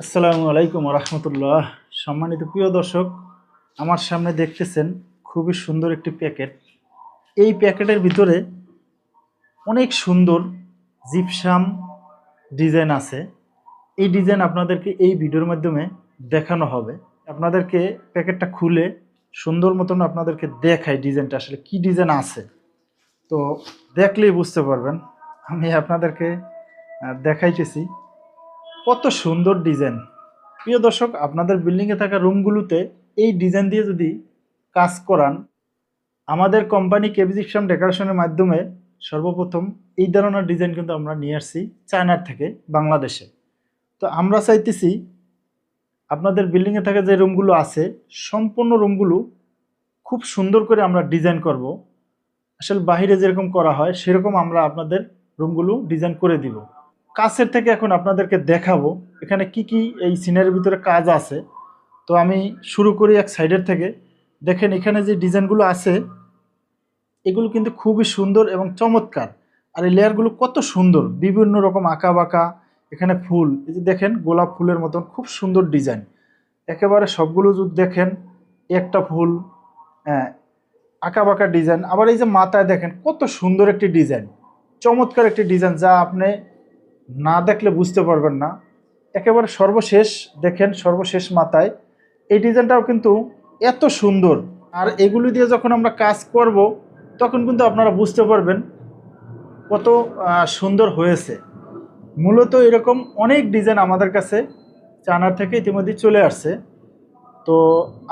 আসসালামু আলাইকুম রহমতুল্লাহ। সম্মানিত প্রিয় দর্শক, আমার সামনে দেখতেছেন খুবই সুন্দর একটি প্যাকেট। এই প্যাকেটের ভিতরে অনেক সুন্দর জিপসাম ডিজাইন আছে। এই ডিজাইন আপনাদেরকে এই ভিডিওর মাধ্যমে দেখানো হবে। আপনাদেরকে প্যাকেটটা খুলে সুন্দর মতন আপনাদেরকে দেখাই ডিজাইনটা আসলে কি ডিজাইন আছে। তো দেখলেই বুঝতে পারবেন। আমি আপনাদেরকে দেখাইতেছি কত সুন্দর ডিজাইন। প্রিয় দর্শক, আপনাদের বিল্ডিংয়ে থাকা রুমগুলোতে এই ডিজাইন দিয়ে যদি কাজ করান, আমাদের কোম্পানি কেবিজিপসাম ডেকোরেশনের মাধ্যমে সর্বপ্রথম এই ধরনের ডিজাইন কিন্তু আমরা নিয়ে আসছি চায়নার থেকে বাংলাদেশে। তো আমরা চাইতেছি আপনাদের বিল্ডিংয়ে থাকা যে রুমগুলো আছে সম্পূর্ণ রুমগুলো খুব সুন্দর করে আমরা ডিজাইন করব। আসলে বাহিরে যেরকম করা হয় সেরকম আমরা আপনাদের রুমগুলো ডিজাইন করে দিব। কাছের থেকে এখন আপনাদেরকে দেখাবো এখানে কি কি এই সিনারির ভিতরে কাজ আছে। তো আমি শুরু করি এক সাইডের থেকে। দেখেন এখানে যে ডিজাইনগুলো আছে এগুলো কিন্তু খুবই সুন্দর এবং চমৎকার। আর এই লেয়ারগুলো কত সুন্দর, বিভিন্ন রকম আঁকা বাঁকা। এখানে ফুল, এই যে দেখেন গোলাপ ফুলের মতন খুব সুন্দর ডিজাইন। একেবারে সবগুলো যদি দেখেন একটা ফুল, হ্যাঁ, আঁকা বাঁকা ডিজাইন। আবার এই যে মাথায় দেখেন কত সুন্দর একটি ডিজাইন, চমৎকার একটি ডিজাইন যা আপনি না দেখলে বুঝতে পারবেন না। একেবারে সর্বশেষ দেখেন, সর্বশেষ মাথায় এই ডিজাইনটাও কিন্তু এত সুন্দর। আর এগুলো দিয়ে যখন আমরা কাজ করব তখন কিন্তু আপনারা বুঝতে পারবেন কত সুন্দর হয়েছে। মূলত এরকম অনেক ডিজাইন আমাদের কাছে চায়নার থেকে ইতিমধ্যে চলে আসছে। তো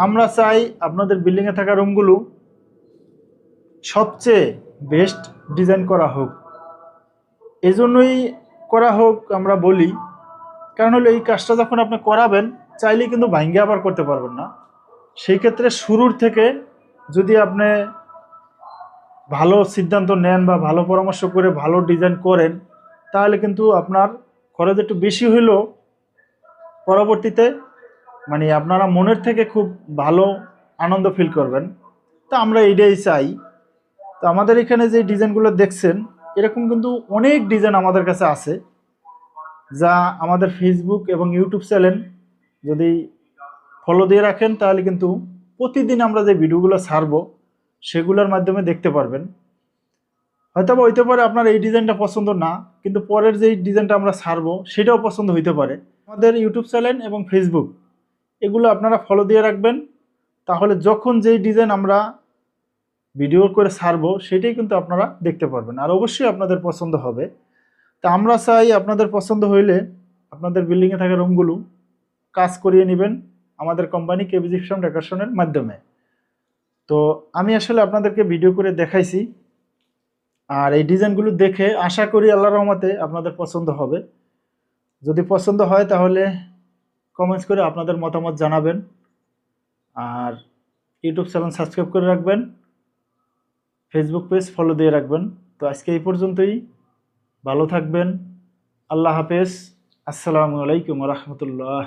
আমরা চাই আপনাদের বিল্ডিংয়ে থাকা রুমগুলো সবচেয়ে বেস্ট ডিজাইন করা হোক। এজন্যই করা হোক আমরা বলি, কারণ হলো এই কাজটা যখন আপনি করাবেন চাইলেই কিন্তু ভাঙ্গে আবার করতে পারবেন না। সেই ক্ষেত্রে শুরুর থেকে যদি আপনি ভালো সিদ্ধান্ত নেন বা ভালো পরামর্শ করে ভালো ডিজাইন করেন, তাহলে কিন্তু আপনার খরচ একটু বেশি হলেও পরবর্তীতে মানে আপনারা মনের থেকে খুব ভালো আনন্দ ফিল করবেন। তো আমরা এইটাই চাই। তো আমাদের এখানে যে ডিজাইনগুলো দেখছেন এরকম কিন্তু অনেক ডিজাইন আমাদের কাছে আছে, যা আমাদের ফেসবুক এবং ইউটিউব চ্যানেল যদি ফলো দিয়ে রাখেন তাহলে কিন্তু প্রতিদিন আমরা যে ভিডিওগুলো ছাড়বো সেগুলোর মাধ্যমে দেখতে পারবেন। হয়তো বা হইতে পারে আপনার এই ডিজাইনটা পছন্দ না, কিন্তু পরের যে ডিজাইনটা আমরা ছাড়বো সেটাও পছন্দ হইতে পারে। আমাদের ইউটিউব চ্যানেল এবং ফেসবুক এগুলো আপনারা ফলো দিয়ে রাখবেন, তাহলে যখন যেই ডিজাইন আমরা ভিডিও করে ছাড়বো সেটাই কিন্তু আপনারা দেখতে পারবেন, আর অবশ্যই আপনাদের পছন্দ হবে। তা আমরা চাই আপনাদের পছন্দ হইলে আপনাদের বিল্ডিংয়ে থাকা রুমগুলো কাজ করিয়ে নেবেন আমাদের কোম্পানি কেবিজিপসাম ডেকোরেশনের মাধ্যমে। তো আমি আসলে আপনাদেরকে ভিডিও করে দেখাইছি, আর এই ডিজাইনগুলো দেখে আশা করি আল্লাহর রহমতে আপনাদের পছন্দ হবে। যদি পছন্দ হয় তাহলে কমেন্টস করে আপনাদের মতামত জানাবেন, আর ইউটিউব চ্যানেল সাবস্ক্রাইব করে রাখবেন, ফেসবুক পেজ ফলো দিয়ে রাখবেন। তো আজকে এই পর্যন্তই। ভালো থাকবেন। আল্লাহ হাফেজ। আসসালামু আলাইকুম রহমতুল্লাহ।